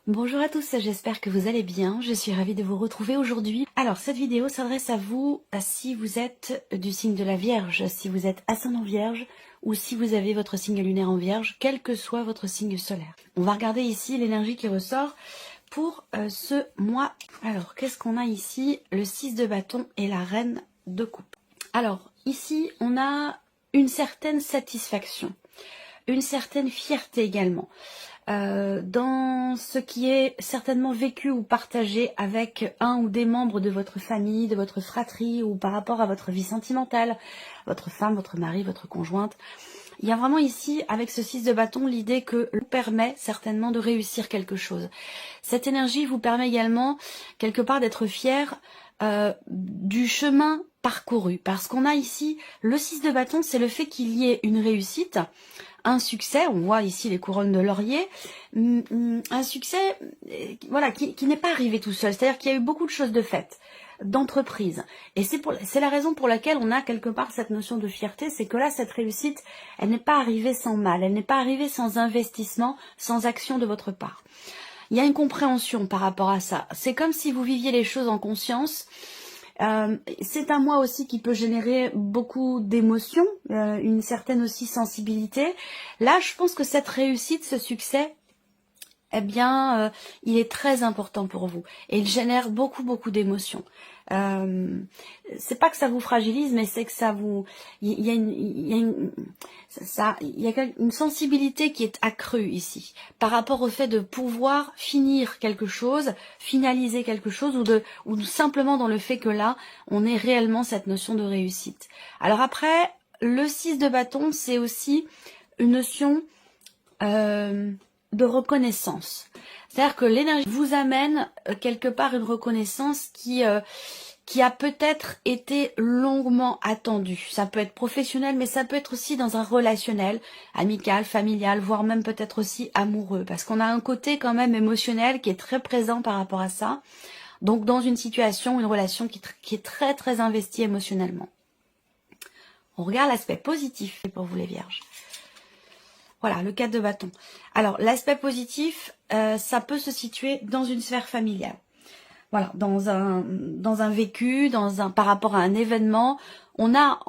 Bonjour à tous, j'espère que vous allez bien. Je suis ravie de vous retrouver aujourd'hui. Alors, cette vidéo s'adresse à vous si vous êtes du signe de la Vierge, si vous êtes ascendant Vierge ou si vous avez votre signe lunaire en Vierge, quel que soit votre signe solaire. On va regarder ici l'énergie qui ressort pour ce mois. Alors, qu'est-ce qu'on a ici? Le 6 de bâton et la reine de coupe. Alors, ici, on a une certaine satisfaction, une certaine fierté également. Dans ce qui est certainement vécu ou partagé avec un ou des membres de votre famille, de votre fratrie ou par rapport à votre vie sentimentale, votre femme, votre mari, votre conjointe. Il y a vraiment ici, avec ce 6 de bâton, l'idée que vous permet certainement de réussir quelque chose. Cette énergie vous permet également, quelque part, d'être fier du chemin parcouru. Parce qu'on a ici, le 6 de bâton, c'est le fait qu'il y ait une réussite, un succès, on voit ici les couronnes de laurier, un succès voilà, qui n'est pas arrivé tout seul, c'est-à-dire qu'il y a eu beaucoup de choses de faites, d'entreprise. Et c'est la raison pour laquelle on a quelque part cette notion de fierté, c'est que là, cette réussite, elle n'est pas arrivée sans mal, elle n'est pas arrivée sans investissement, sans action de votre part. Il y a une compréhension par rapport à ça. C'est comme si vous viviez les choses en conscience. C'est un mois aussi qui peut générer beaucoup d'émotions, une certaine aussi sensibilité. Là, je pense que cette réussite, ce succès, eh bien, il est très important pour vous et il génère beaucoup d'émotions. C'est pas que ça vous fragilise, mais c'est que ça vous, il y a une sensibilité qui est accrue ici par rapport au fait de pouvoir finir quelque chose, finaliser quelque chose, ou simplement dans le fait que là, on ait réellement cette notion de réussite. Alors après, le 6 de bâton, c'est aussi une notion de reconnaissance. C'est-à-dire que l'énergie vous amène quelque part une reconnaissance qui a peut-être été longuement attendue. Ça peut être professionnel, mais ça peut être aussi dans un relationnel, amical, familial, voire même peut-être aussi amoureux. Parce qu'on a un côté quand même émotionnel qui est très présent par rapport à ça. Donc dans une situation, une relation qui est très investie émotionnellement. On regarde l'aspect positif pour vous les vierges. Voilà, le 4 de bâton. Alors, l'aspect positif, ça peut se situer dans une sphère familiale. Voilà, dans un vécu, par rapport à un événement, on a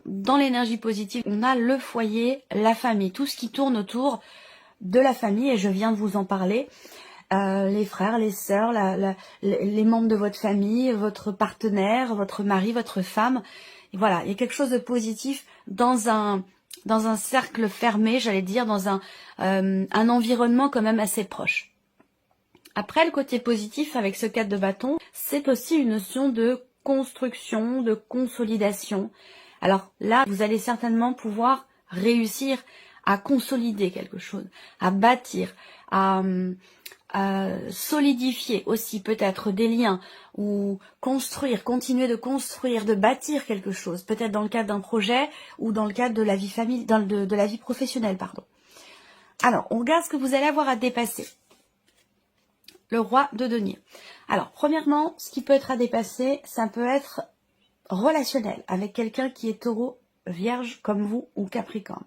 dans l'énergie positive, on a le foyer, la famille, tout ce qui tourne autour de la famille, et je viens de vous en parler. Les frères, les sœurs, les membres de votre famille, votre partenaire, votre mari, votre femme. Et voilà, il y a quelque chose de positif dans un cercle fermé, j'allais dire, dans un environnement quand même assez proche. Après, le côté positif avec ce 4 de bâton, c'est aussi une notion de construction, de consolidation. Alors là, vous allez certainement pouvoir réussir à consolider quelque chose, à bâtir, à solidifier aussi peut-être des liens, ou construire, continuer de construire, de bâtir quelque chose, peut-être dans le cadre d'un projet ou dans le cadre de la vie de la vie professionnelle, pardon. Alors, on regarde ce que vous allez avoir à dépasser. Le roi de denier. Alors, premièrement, ce qui peut être à dépasser, ça peut être relationnel avec quelqu'un qui est taureau, vierge comme vous ou capricorne.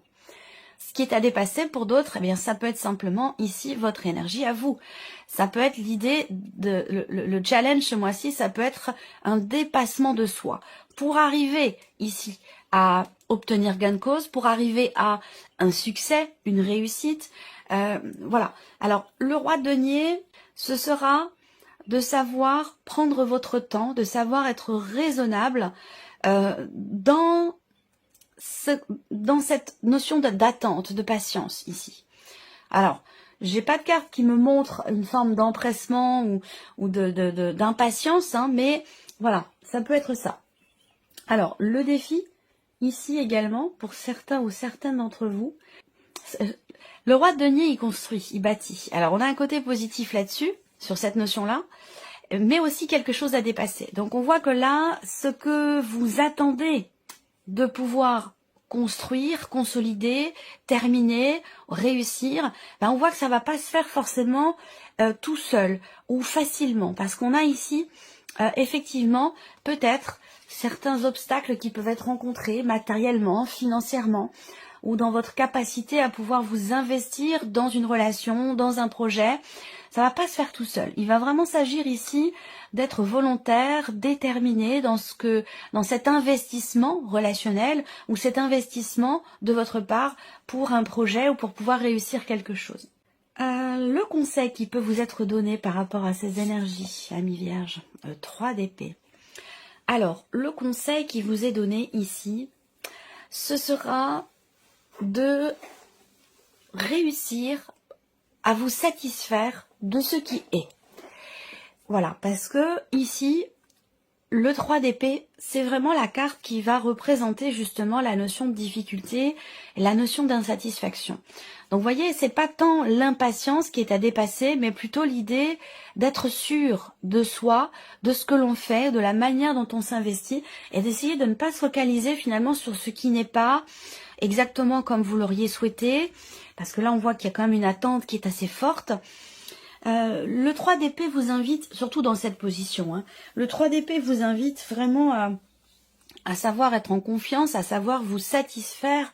Ce qui est à dépasser pour d'autres, eh bien, ça peut être simplement ici votre énergie à vous. Ça peut être l'idée le challenge ce mois-ci, ça peut être un dépassement de soi pour arriver ici à obtenir gain de cause, pour arriver à un succès, une réussite. Voilà. Alors, le roi de denier, ce sera de savoir prendre votre temps, de savoir être raisonnable dans cette notion d'attente, de patience ici. Alors, j'ai pas de carte qui me montre une forme d'empressement ou d'impatience, hein, mais voilà, ça peut être ça. Alors, le défi, ici également, pour certains ou certaines d'entre vous, le roi de denier, il construit, il bâtit. Alors, on a un côté positif là-dessus, sur cette notion-là, mais aussi quelque chose à dépasser. Donc, on voit que là, ce que vous attendez de pouvoir construire, consolider, terminer, réussir, ben on voit que ça va pas se faire forcément tout seul ou facilement, parce qu'on a ici effectivement peut-être certains obstacles qui peuvent être rencontrés matériellement, financièrement, ou dans votre capacité à pouvoir vous investir dans une relation, dans un projet. ça va pas se faire tout seul. Il va vraiment s'agir ici d'être volontaire, déterminé dans cet investissement relationnel ou cet investissement de votre part pour un projet ou pour pouvoir réussir quelque chose. Le conseil qui peut vous être donné par rapport à ces énergies, amis vierges, 3 d'épée. Alors, le conseil qui vous est donné ici, ce sera de réussir à vous satisfaire de ce qui est. Voilà, parce que ici, le 3 d'épée, c'est vraiment la carte qui va représenter justement la notion de difficulté, la notion d'insatisfaction. Donc vous voyez, c'est pas tant l'impatience qui est à dépasser, mais plutôt l'idée d'être sûr de soi, de ce que l'on fait, de la manière dont on s'investit, et d'essayer de ne pas se focaliser finalement sur ce qui n'est pas exactement comme vous l'auriez souhaité, parce que là on voit qu'il y a quand même une attente qui est assez forte. Le 3 d'épée vous invite, surtout dans cette position, hein, le 3 d'épée vous invite vraiment à savoir être en confiance, à savoir vous satisfaire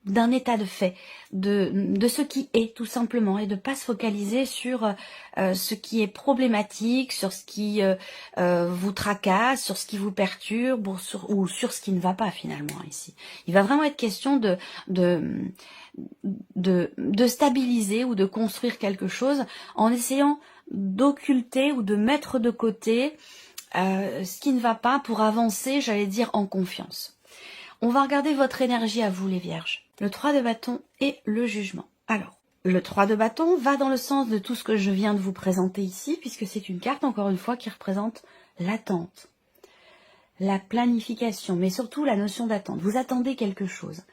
d'un état de fait, de ce qui est tout simplement, et de pas se focaliser sur ce qui est problématique, sur ce qui vous tracasse, sur ce qui vous perturbe ou sur ce qui ne va pas finalement ici. Il va vraiment être question de stabiliser ou de construire quelque chose en essayant d'occulter ou de mettre de côté ce qui ne va pas pour avancer, j'allais dire, en confiance. On va regarder votre énergie à vous les vierges. Le 3 de bâton et le jugement. Alors, le 3 de bâton va dans le sens de tout ce que je viens de vous présenter ici, puisque c'est une carte, encore une fois, qui représente l'attente, la planification, mais surtout la notion d'attente. Vous attendez quelque chose.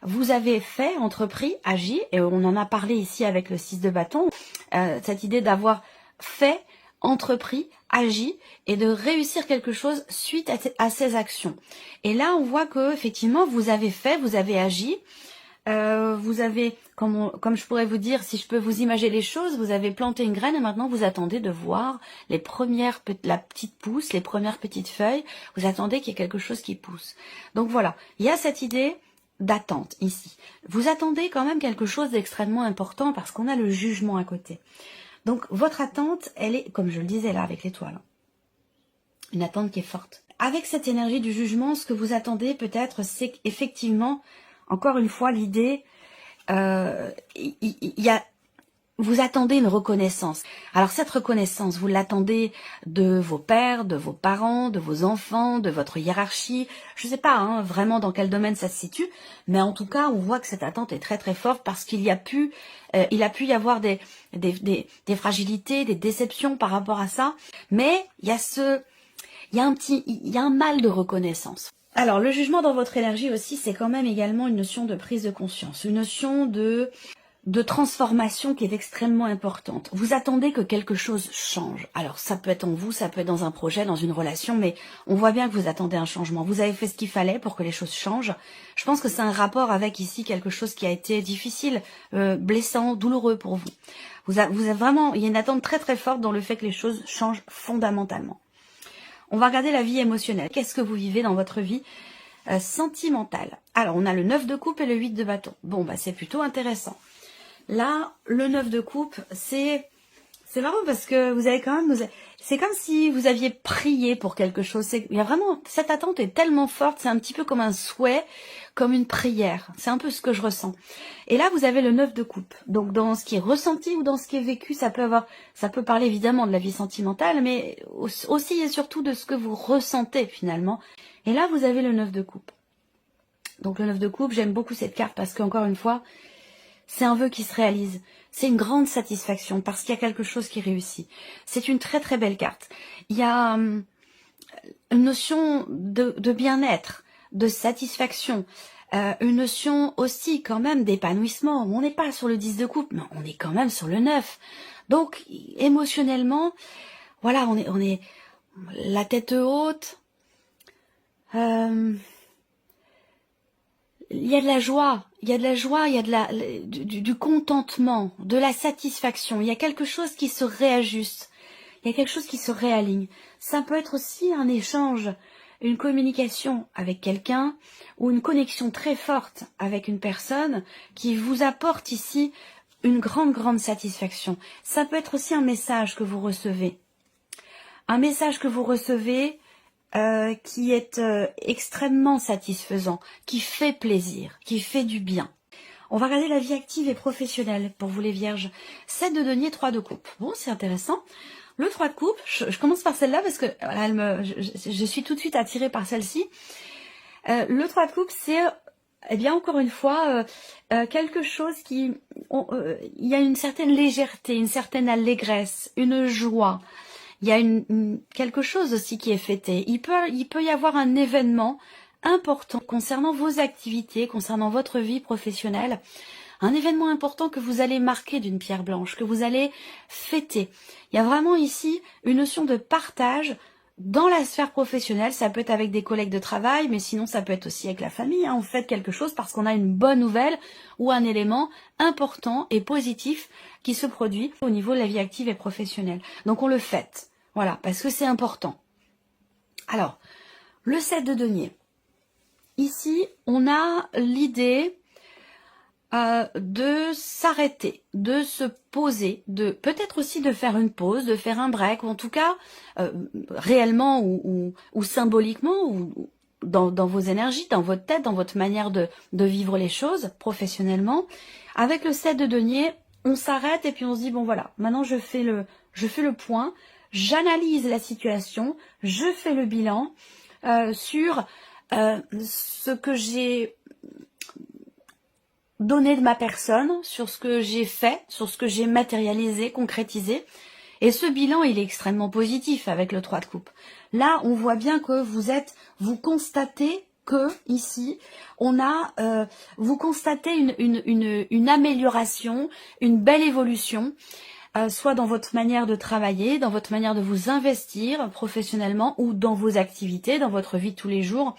Vous avez fait, entrepris, agi, et on en a parlé ici avec le 6 de bâton, cette idée d'avoir fait, entrepris, agi et de réussir quelque chose suite à ces actions. Et là, on voit que effectivement, vous avez fait, vous avez agi, vous avez, comme je pourrais vous dire, si je peux vous imaginer les choses, vous avez planté une graine et maintenant vous attendez de voir la petite pousse, les premières petites feuilles. Vous attendez qu'il y ait quelque chose qui pousse. Donc voilà, il y a cette idée d'attente ici. Vous attendez quand même quelque chose d'extrêmement important parce qu'on a le jugement à côté. Donc, votre attente, elle est, comme je le disais là avec l'étoile, une attente qui est forte. Avec cette énergie du jugement, ce que vous attendez peut-être, c'est effectivement, encore une fois, l'idée, vous attendez une reconnaissance. Alors cette reconnaissance, vous l'attendez de vos pères, de vos parents, de vos enfants, de votre hiérarchie. Je ne sais pas vraiment dans quel domaine ça se situe, mais en tout cas, on voit que cette attente est très très forte parce qu'il a pu y avoir des fragilités, des déceptions par rapport à ça. Mais il y a un mal de reconnaissance. Alors le jugement dans votre énergie aussi, c'est quand même également une notion de prise de conscience, une notion de transformation qui est extrêmement importante. Vous attendez que quelque chose change. Alors ça peut être en vous, ça peut être dans un projet, dans une relation, mais on voit bien que vous attendez un changement. Vous avez fait ce qu'il fallait pour que les choses changent. Je pense que c'est un rapport avec ici quelque chose qui a été difficile, blessant, douloureux pour vous. Vous avez vraiment, il y a une attente très très forte dans le fait que les choses changent fondamentalement. On va regarder la vie émotionnelle. Qu'est-ce que vous vivez dans votre vie sentimentale? Alors on a le 9 de coupe et le 8 de bâton. Bon bah c'est plutôt intéressant. Là, le 9 de coupe, c'est marrant parce que vous avez quand même, c'est comme si vous aviez prié pour quelque chose. Il y a vraiment, cette attente est tellement forte, c'est un petit peu comme un souhait, comme une prière. C'est un peu ce que je ressens. Et là, vous avez le 9 de coupe. Donc, dans ce qui est ressenti ou dans ce qui est vécu, ça peut parler évidemment de la vie sentimentale, mais aussi et surtout de ce que vous ressentez finalement. Et là, vous avez le 9 de coupe. Donc, le 9 de coupe, j'aime beaucoup cette carte parce qu'encore une fois, c'est un vœu qui se réalise. C'est une grande satisfaction parce qu'il y a quelque chose qui réussit. C'est une très très belle carte. Il y a une notion de bien-être, de satisfaction, une notion aussi quand même d'épanouissement. On n'est pas sur le 10 de coupe, mais on est quand même sur le 9. Donc émotionnellement, voilà, on est la tête haute. Il y a de la joie, il y a du contentement, de la satisfaction. Il y a quelque chose qui se réajuste, il y a quelque chose qui se réaligne. Ça peut être aussi un échange, une communication avec quelqu'un ou une connexion très forte avec une personne qui vous apporte ici une grande satisfaction. Ça peut être aussi un message que vous recevez. Un message que vous recevez qui est extrêmement satisfaisant, qui fait plaisir, qui fait du bien. On va regarder la vie active et professionnelle pour vous les vierges. 7 de denier, 3 de coupe. Bon, c'est intéressant. Le 3 de coupe, je commence par celle-là parce que voilà, je suis tout de suite attirée par celle-ci. Le 3 de coupe, c'est eh bien encore une fois quelque chose qui... il y a une certaine légèreté, une certaine allégresse, une joie. Il y a quelque chose aussi qui est fêté. Il peut y avoir un événement important concernant vos activités, concernant votre vie professionnelle. Un événement important que vous allez marquer d'une pierre blanche, que vous allez fêter. Il y a vraiment ici une notion de partage dans la sphère professionnelle. Ça peut être avec des collègues de travail, mais sinon ça peut être aussi avec la famille. On fête quelque chose parce qu'on a une bonne nouvelle ou un élément important et positif qui se produit au niveau de la vie active et professionnelle. Donc on le fête, voilà, parce que c'est important. Alors, le 7 de denier. Ici, on a l'idée de s'arrêter, de se poser, de peut-être aussi de faire une pause, de faire un break, ou en tout cas réellement ou symboliquement, ou dans vos énergies, dans votre tête, dans votre manière de vivre les choses professionnellement. Avec le 7 de denier, on s'arrête et puis on se dit bon voilà, maintenant je fais le point, j'analyse la situation, je fais le bilan sur ce que j'ai donné de ma personne, sur ce que j'ai fait, sur ce que j'ai matérialisé, concrétisé. Et ce bilan, il est extrêmement positif avec le 3 de coupe. Là, on voit bien que vous constatez que ici, vous constatez une amélioration, une belle évolution, soit dans votre manière de travailler, dans votre manière de vous investir professionnellement ou dans vos activités, dans votre vie de tous les jours.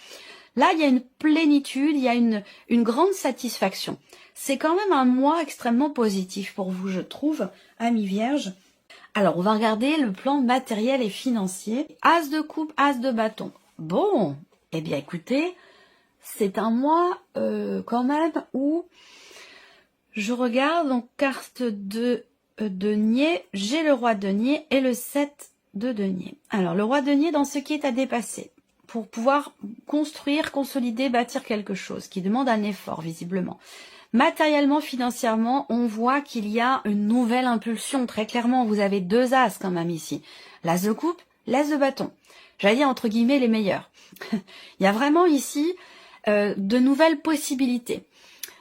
Là, il y a une plénitude, il y a une grande satisfaction. C'est quand même un mois extrêmement positif pour vous, je trouve, amis vierges. Alors, on va regarder le plan matériel et financier. As de coupe, as de bâton. Bon, eh bien écoutez, c'est un mois quand même où je regarde, donc carte de denier, j'ai le roi de denier et le 7 de denier. Alors, le roi de denier dans ce qui est à dépasser, pour pouvoir construire, consolider, bâtir quelque chose qui demande un effort, visiblement. Matériellement, financièrement, on voit qu'il y a une nouvelle impulsion, très clairement. Vous avez 2 as quand même ici. L'as de coupe, l'as de bâton. J'allais dire entre guillemets les meilleurs. Il y a vraiment ici de nouvelles possibilités,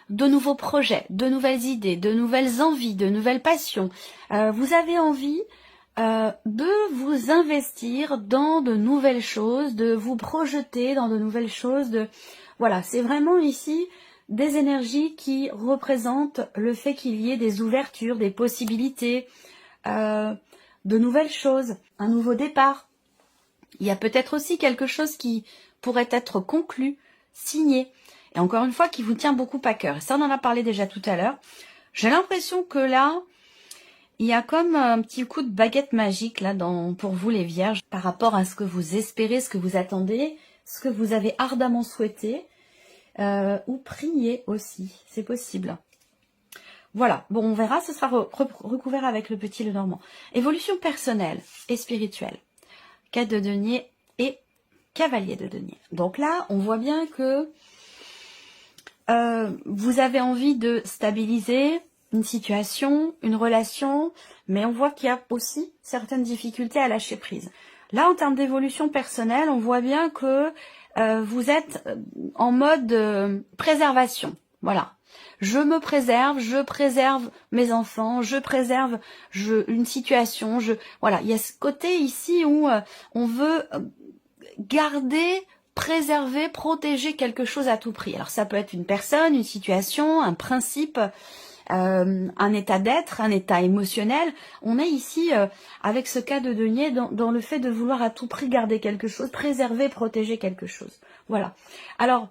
de nouveaux projets, de nouvelles idées, de nouvelles envies, de nouvelles passions. Vous avez envie de vous investir dans de nouvelles choses, de vous projeter dans de nouvelles choses. Voilà, c'est vraiment ici des énergies qui représentent le fait qu'il y ait des ouvertures, des possibilités, de nouvelles choses, un nouveau départ. Il y a peut-être aussi quelque chose qui pourrait être conclu, signé, et encore une fois qui vous tient beaucoup à cœur. Ça, on en a parlé déjà tout à l'heure. J'ai l'impression que là, il y a comme un petit coup de baguette magique là pour vous les vierges par rapport à ce que vous espérez, ce que vous attendez, ce que vous avez ardemment souhaité ou prié aussi, c'est possible. Voilà, bon on verra, ce sera recouvert avec le petit Lenormand. Évolution personnelle et spirituelle, 4 de denier et cavalier de denier. Donc là, on voit bien que vous avez envie de stabiliser une situation, une relation, mais on voit qu'il y a aussi certaines difficultés à lâcher prise. Là, en termes d'évolution personnelle, on voit bien que vous êtes en mode préservation. Voilà. Je me préserve, je préserve mes enfants, je préserve une situation. Voilà, il y a ce côté ici où on veut garder, préserver, protéger quelque chose à tout prix. Alors ça peut être une personne, une situation, un principe, un état d'être, un état émotionnel. On est ici avec ce cas de denier dans le fait de vouloir à tout prix garder quelque chose, préserver, protéger quelque chose. Voilà. Alors,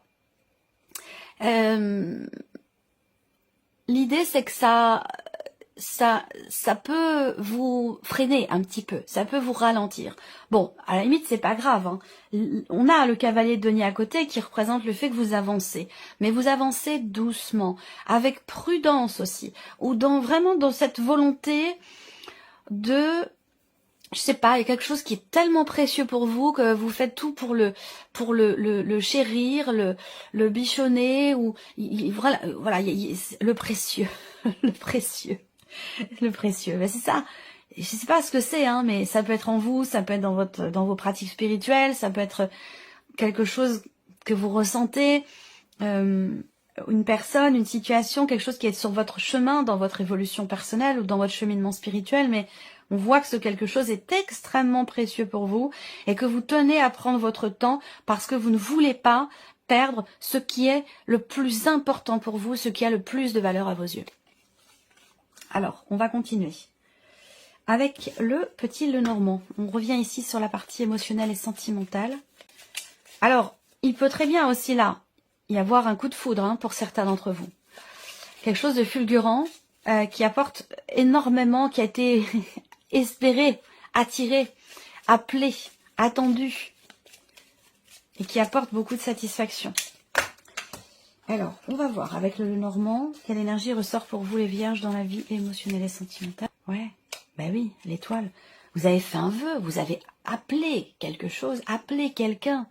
l'idée c'est que ça, ça peut vous freiner un petit peu, ça peut vous ralentir. Bon, à la limite, c'est pas grave, hein. On a le cavalier de denier à côté qui représente le fait que vous avancez. Mais vous avancez doucement, avec prudence aussi, ou vraiment dans cette volonté de... Je sais pas, il y a quelque chose qui est tellement précieux pour vous que vous faites tout pour le chérir, le bichonner, ou voilà, le précieux, le précieux. Le précieux, ben c'est ça. Je sais pas ce que c'est, hein, mais ça peut être en vous, ça peut être dans vos pratiques spirituelles, ça peut être quelque chose que vous ressentez, une personne, une situation, quelque chose qui est sur votre chemin, dans votre évolution personnelle ou dans votre cheminement spirituel, mais on voit que ce quelque chose est extrêmement précieux pour vous et que vous tenez à prendre votre temps parce que vous ne voulez pas perdre ce qui est le plus important pour vous, ce qui a le plus de valeur à vos yeux. Alors, on va continuer avec le petit Lenormand. On revient ici sur la partie émotionnelle et sentimentale. Alors, il peut très bien aussi là y avoir un coup de foudre, hein, pour certains d'entre vous. Quelque chose de fulgurant qui apporte énormément, qui a été espéré, attiré, appelé, attendu et qui apporte beaucoup de satisfaction. Alors, on va voir avec le Lenormand, quelle énergie ressort pour vous les vierges dans la vie émotionnelle et sentimentale. Ouais, ben oui, l'étoile. Vous avez fait un vœu, vous avez appelé quelque chose, appelé quelqu'un.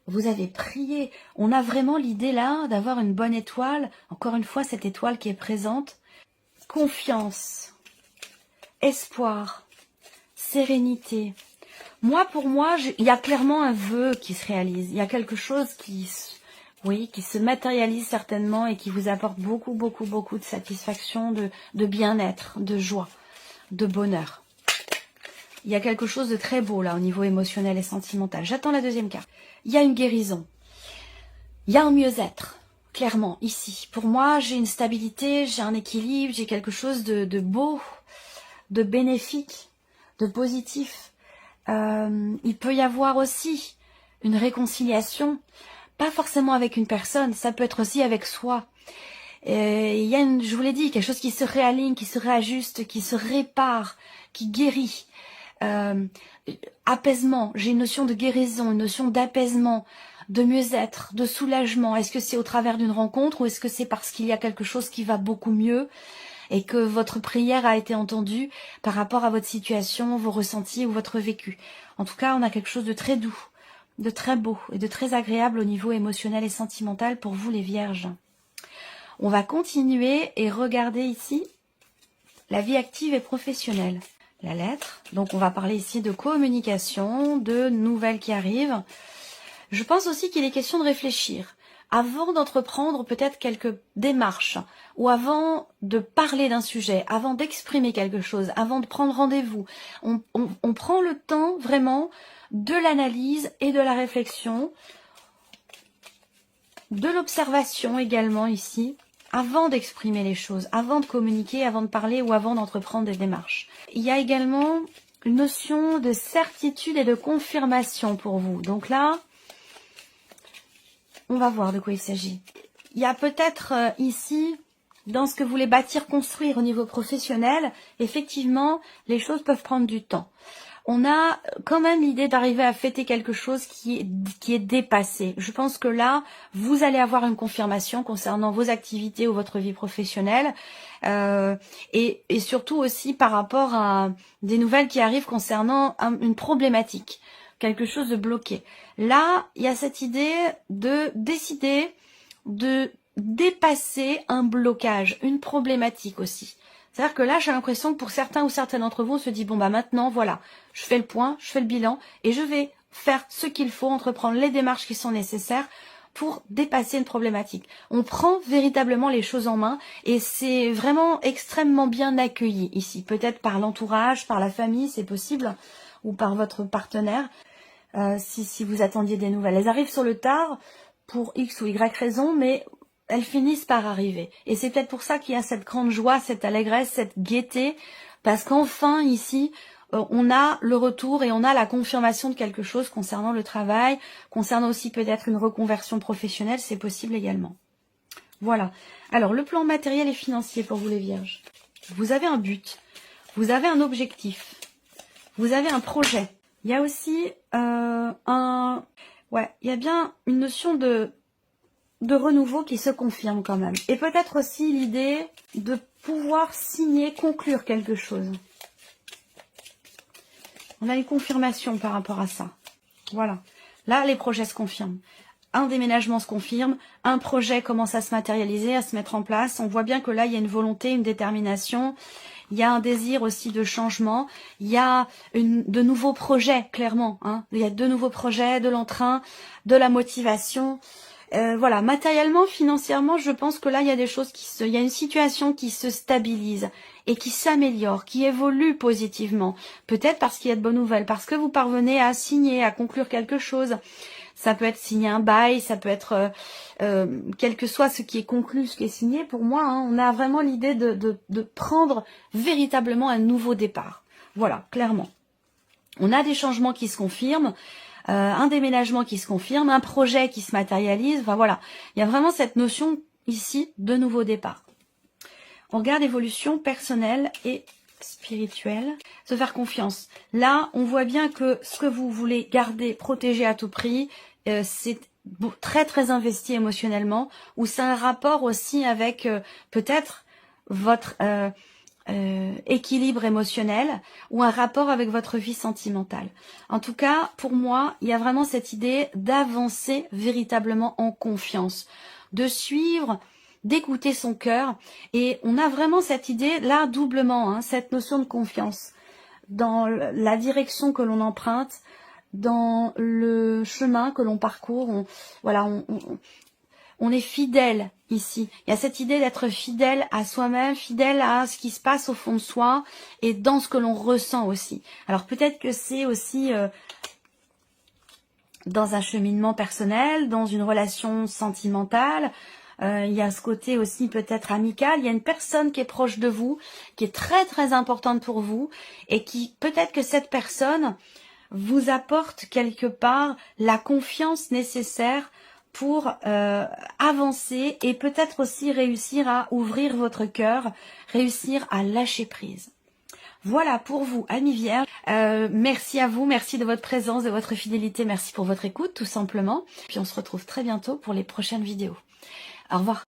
Vous avez prié. On a vraiment l'idée là d'avoir une bonne étoile. Encore une fois, cette étoile qui est présente. Confiance, espoir, sérénité. Moi, pour moi, il y a clairement un vœu qui se réalise. Il y a quelque chose qui se matérialise certainement et qui vous apporte beaucoup, beaucoup, beaucoup de satisfaction, de bien-être, de joie, de bonheur. Il y a quelque chose de très beau là au niveau émotionnel et sentimental. J'attends la deuxième carte. Il y a une guérison. Il y a un mieux-être, clairement, ici. Pour moi, j'ai une stabilité, j'ai un équilibre, j'ai quelque chose de beau, de bénéfique, de positif. Il peut y avoir aussi une réconciliation, pas forcément avec une personne, ça peut être aussi avec soi. Il y a, je vous l'ai dit, quelque chose qui se réaligne, qui se réajuste, qui se répare, qui guérit. Apaisement, j'ai une notion de guérison, une notion d'apaisement, de mieux-être, de soulagement. Est-ce que c'est au travers d'une rencontre ou est-ce que c'est parce qu'il y a quelque chose qui va beaucoup mieux et que votre prière a été entendue par rapport à votre situation, vos ressentis ou votre vécu? En tout cas, on a quelque chose de très doux, de très beau et de très agréable au niveau émotionnel et sentimental pour vous les vierges. On va continuer et regarder ici la vie active et professionnelle. La lettre, donc on va parler ici de communication, de nouvelles qui arrivent. Je pense aussi qu'il est question de réfléchir avant d'entreprendre peut-être quelques démarches ou avant de parler d'un sujet, avant d'exprimer quelque chose, avant de prendre rendez-vous. On prend le temps vraiment de l'analyse et de la réflexion, de l'observation également ici, avant d'exprimer les choses, avant de communiquer, avant de parler ou avant d'entreprendre des démarches. Il y a également une notion de certitude et de confirmation pour vous. Donc là, on va voir de quoi il s'agit. Il y a peut-être ici, dans ce que vous voulez bâtir, construire au niveau professionnel, effectivement, les choses peuvent prendre du temps. On a quand même l'idée d'arriver à fêter quelque chose qui est dépassé. Je pense que là, vous allez avoir une confirmation concernant vos activités ou votre vie professionnelle et surtout aussi par rapport à des nouvelles qui arrivent concernant une problématique, quelque chose de bloqué. Là, il y a cette idée de décider de dépasser un blocage, une problématique aussi. C'est-à-dire que là, j'ai l'impression que pour certains ou certaines d'entre vous, on se dit, bon bah maintenant, voilà, je fais le point, je fais le bilan, et je vais faire ce qu'il faut, entreprendre les démarches qui sont nécessaires pour dépasser une problématique. On prend véritablement les choses en main, et c'est vraiment extrêmement bien accueilli ici. Peut-être par l'entourage, par la famille, c'est possible, ou par votre partenaire, si vous attendiez des nouvelles. Elles arrivent sur le tard, pour X ou Y raison, mais elles finissent par arriver. Et c'est peut-être pour ça qu'il y a cette grande joie, cette allégresse, cette gaieté, parce qu'enfin ici, on a le retour et on a la confirmation de quelque chose concernant le travail, concernant aussi peut-être une reconversion professionnelle, c'est possible également. Voilà. Alors, le plan matériel et financier pour vous les vierges. Vous avez un but, vous avez un objectif, vous avez un projet. Il y a aussi il y a bien une notion de renouveau qui se confirme quand même. Et peut-être aussi l'idée de pouvoir signer, conclure quelque chose. On a une confirmation par rapport à ça. Voilà. Là, les projets se confirment. Un déménagement se confirme, un projet commence à se matérialiser, à se mettre en place. On voit bien que là, il y a une volonté, une détermination. Il y a un désir aussi de changement. Il y a de nouveaux projets, clairement. Hein. Il y a de nouveaux projets, de l'entrain, de la motivation. Voilà, matériellement, financièrement, je pense que là, il y a des choses il y a une situation qui se stabilise et qui s'améliore, qui évolue positivement. Peut-être parce qu'il y a de bonnes nouvelles, parce que vous parvenez à signer, à conclure quelque chose. Ça peut être signer un bail, ça peut être, quel que soit ce qui est conclu, ce qui est signé. Pour moi, hein, on a vraiment l'idée de prendre véritablement un nouveau départ. Voilà, clairement. On a des changements qui se confirment. Un déménagement qui se confirme, un projet qui se matérialise, enfin voilà. Il y a vraiment cette notion ici de nouveau départ. On regarde évolution personnelle et spirituelle. Se faire confiance. Là, on voit bien que ce que vous voulez garder, protéger à tout prix, c'est très très investi émotionnellement, ou c'est un rapport aussi avec peut-être votre équilibre émotionnel ou un rapport avec votre vie sentimentale. En tout cas, pour moi, il y a vraiment cette idée d'avancer véritablement en confiance, de suivre, d'écouter son cœur. Et on a vraiment cette idée, là, doublement, hein, cette notion de confiance dans la direction que l'on emprunte, dans le chemin que l'on parcourt. On est fidèle ici. Il y a cette idée d'être fidèle à soi-même, fidèle à ce qui se passe au fond de soi et dans ce que l'on ressent aussi. Alors peut-être que c'est aussi dans un cheminement personnel, dans une relation sentimentale. Il y a ce côté aussi peut-être amical. Il y a une personne qui est proche de vous, qui est très très importante pour vous et qui peut-être que cette personne vous apporte quelque part la confiance nécessaire pour avancer et peut-être aussi réussir à ouvrir votre cœur, réussir à lâcher prise. Voilà pour vous, amis vierges. Merci à vous, merci de votre présence, de votre fidélité, merci pour votre écoute tout simplement. Puis on se retrouve très bientôt pour les prochaines vidéos. Au revoir.